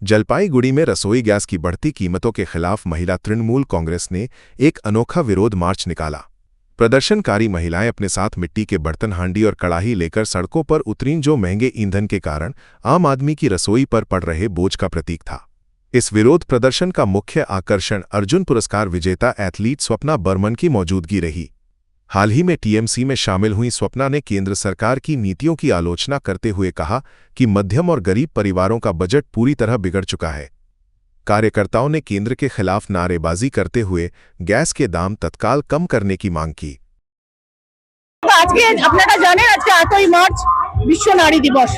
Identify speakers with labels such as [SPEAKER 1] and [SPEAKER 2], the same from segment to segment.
[SPEAKER 1] जलपाईगुड़ी में रसोई गैस की बढ़ती कीमतों के खिलाफ महिला तृणमूल कांग्रेस ने एक अनोखा विरोध मार्च निकाला। प्रदर्शनकारी महिलाएं अपने साथ मिट्टी के बर्तन, हांडी और कड़ाही लेकर सड़कों पर उतरीं, जो महंगे ईंधन के कारण आम आदमी की रसोई पर पड़ रहे बोझ का प्रतीक था। इस विरोध प्रदर्शन का मुख्य आकर्षण अर्जुन पुरस्कार विजेता एथलीट स्वप्ना बर्मन की मौजूदगी रही। हाल ही में टीएमसी में शामिल हुई स्वप्ना ने केंद्र सरकार की नीतियों की आलोचना करते हुए कहा कि मध्यम और गरीब परिवारों का बजट पूरी तरह बिगड़ चुका है। कार्यकर्ताओं ने केंद्र के खिलाफ नारेबाजी करते हुए गैस के दाम तत्काल कम करने की मांग की।
[SPEAKER 2] আজকে আপনারা জানেন আজকে 8ই মার্চ বিশ্ব নারী দিবস।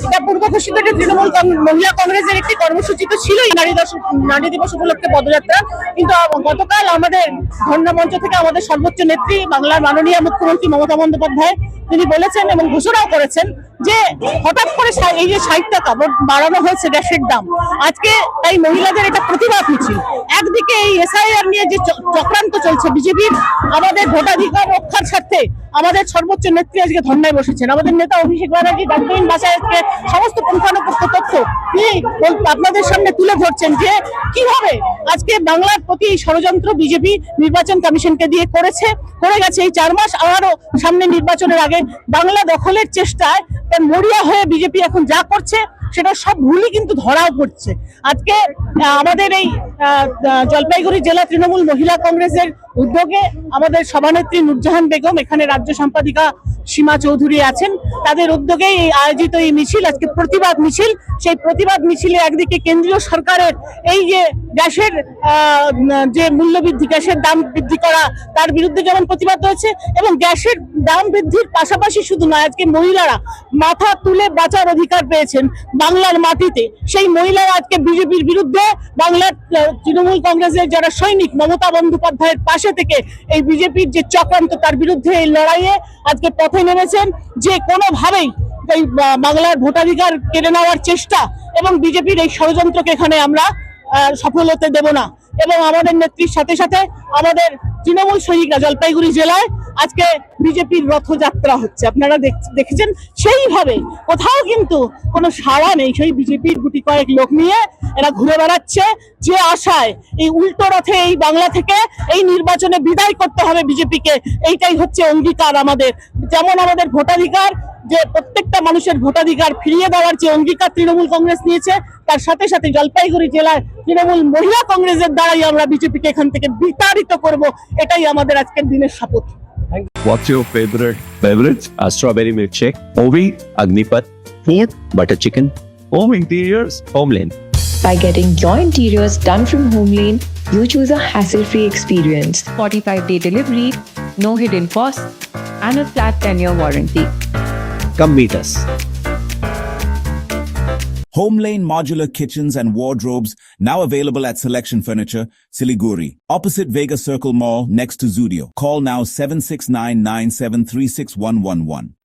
[SPEAKER 2] এটা পূর্ব ঘোষিত তৃণমূল মহিলা কংগ্রেসের একটি কর্মসূচি তো ছিলই নারী দিবস উপলক্ষে পদযাত্রা, কিন্তু গতকাল আমাদের ধর্ণা মঞ্চ থেকে আমাদের সর্বোচ্চ নেত্রী বাংলার মাননীয় মুখ্যমন্ত্রী মমতা বন্দ্যোপাধ্যায় তিনি বলেছেন এবং ঘোষণাও করেছেন যে হঠাৎ করে এই যে 60 টাকা বাড়ানো হয়েছে গ্যাসের দাম, আজকে তাই মহিলাদের এটা প্রতিবাদ মিছিল। একদিকে এই এসআইআর নিয়ে যে চক্রান্ত চলছে বিজেপির, আমাদের ভোটাধিকার রক্ষার স্বার্থে আমাদের সর্বোচ্চ নেত্রী আজকে ধর্নায় বসেছেন। আমাদের নেতা অভিষেক ব্যানার্জি ডাক্তারহীন ভাষায় আজকে সমস্ত পুঙ্খানুপুঙ্খ তথ্য তিনি আপনাদের সামনে তুলে ধরছেন যে কিভাবে আজকে বাংলার প্রতি এই ষড়যন্ত্র বিজেপি নির্বাচন কমিশনকে দিয়ে করে গেছে। এই 4 মাস আবারও সামনে নির্বাচনের আগে বাংলা দখলের চেষ্টায় মরিয়া হয়ে বিজেপি এখন যা করছে সেটা সব ভুলই কিন্তু ধরাও পড়ছে। আজকে আমাদের এই জলপাইগুড়ি জেলা তৃণমূল মহিলা কংগ্রেসের উদ্যোগে আমাদের সভানেত্রী নুরজাহান বেগম, এখানে রাজ্য সম্পাদিকা সীমা চৌধুরী আছেন, তাদের উদ্যোগেই আয়োজিত এই মিছিল আজকে প্রতিবাদ মিছিল। সেই প্রতিবাদ মিছিলে একদিকে কেন্দ্রীয় সরকারের এই যে গ্যাসের যে মূল্যবৃদ্ধি, গ্যাসের দাম বৃদ্ধি করা, তার বিরুদ্ধে যেমন প্রতিবাদ হয়েছে এবং গ্যাসের দাম বৃদ্ধির পাশাপাশি শুধু নয়, আজকে মহিলারা মাথা তুলে বাঁচার অধিকার পেয়েছেন বাংলার মাটিতে। সেই মহিলারা আজকে বিজেপির বিরুদ্ধে বাংলার তৃণমূল কংগ্রেসের যারা সৈনিক মমতা বন্দ্যোপাধ্যায়ের পাশে থেকে এই বিজেপির যে চক্রান্ত তার বিরুদ্ধে এই লড়াইয়ে আজকে পথে নেমেছেন। যে কোনোভাবেই এই বাংলার ভোটাধিকার কেড়ে নেওয়ার চেষ্টা এবং বিজেপির এই ষড়যন্ত্রকে এখানে আমরা সফল হতে দেব না। এবং আমাদের নেত্রীর সাথে সাথে আমাদের তৃণমূল সৈনিকরা জলপাইগুড়ি জেলায় আজকে বিজেপির রথযাত্রা হচ্ছে, আপনারা দেখেছেন। সেইভাবে কোথাও কিন্তু কোনো সাড়া নেই, সেই বিজেপির গুটি কয়েক লোক নিয়ে এরা ঘুরে বেড়াচ্ছে যে আশায় এই উল্টো রথে এই বাংলা থেকে এই নির্বাচনে বিদায় করতে হবে বিজেপিকে। এইটাই হচ্ছে অঙ্গীকার আমাদের। যেমন আমাদের ভোটাধিকার, যে প্রত্যেকটা মানুষের ভোটাধিকার ফিরিয়ে দেওয়ার যে অঙ্গীকার তৃণমূল কংগ্রেস নিয়েছে, তার সাথে সাথে জলপাইগুড়ি জেলার তৃণমূল মহিলা কংগ্রেসের দ্বারাই আমরা বিজেপিকে এখান থেকে বিতাড়িত করব, এটাই আমাদের আজকের দিনের শপথ।
[SPEAKER 3] What's your favorite beverage? A strawberry milkshake. Ovi, Agnipat.
[SPEAKER 4] Food,
[SPEAKER 3] Butter chicken. Home interiors, Homeland.
[SPEAKER 4] by getting your interiors done from Homelane, you choose a hassle-free experience.
[SPEAKER 5] 45-day delivery, no hidden costs, and a flat 10-year warranty.
[SPEAKER 3] Come meet us.
[SPEAKER 6] Homelane Modular Kitchens and Wardrobes, now available at Selection Furniture, Siliguri, opposite Vega Circle Mall, next to Zudio. Call now 7699736111.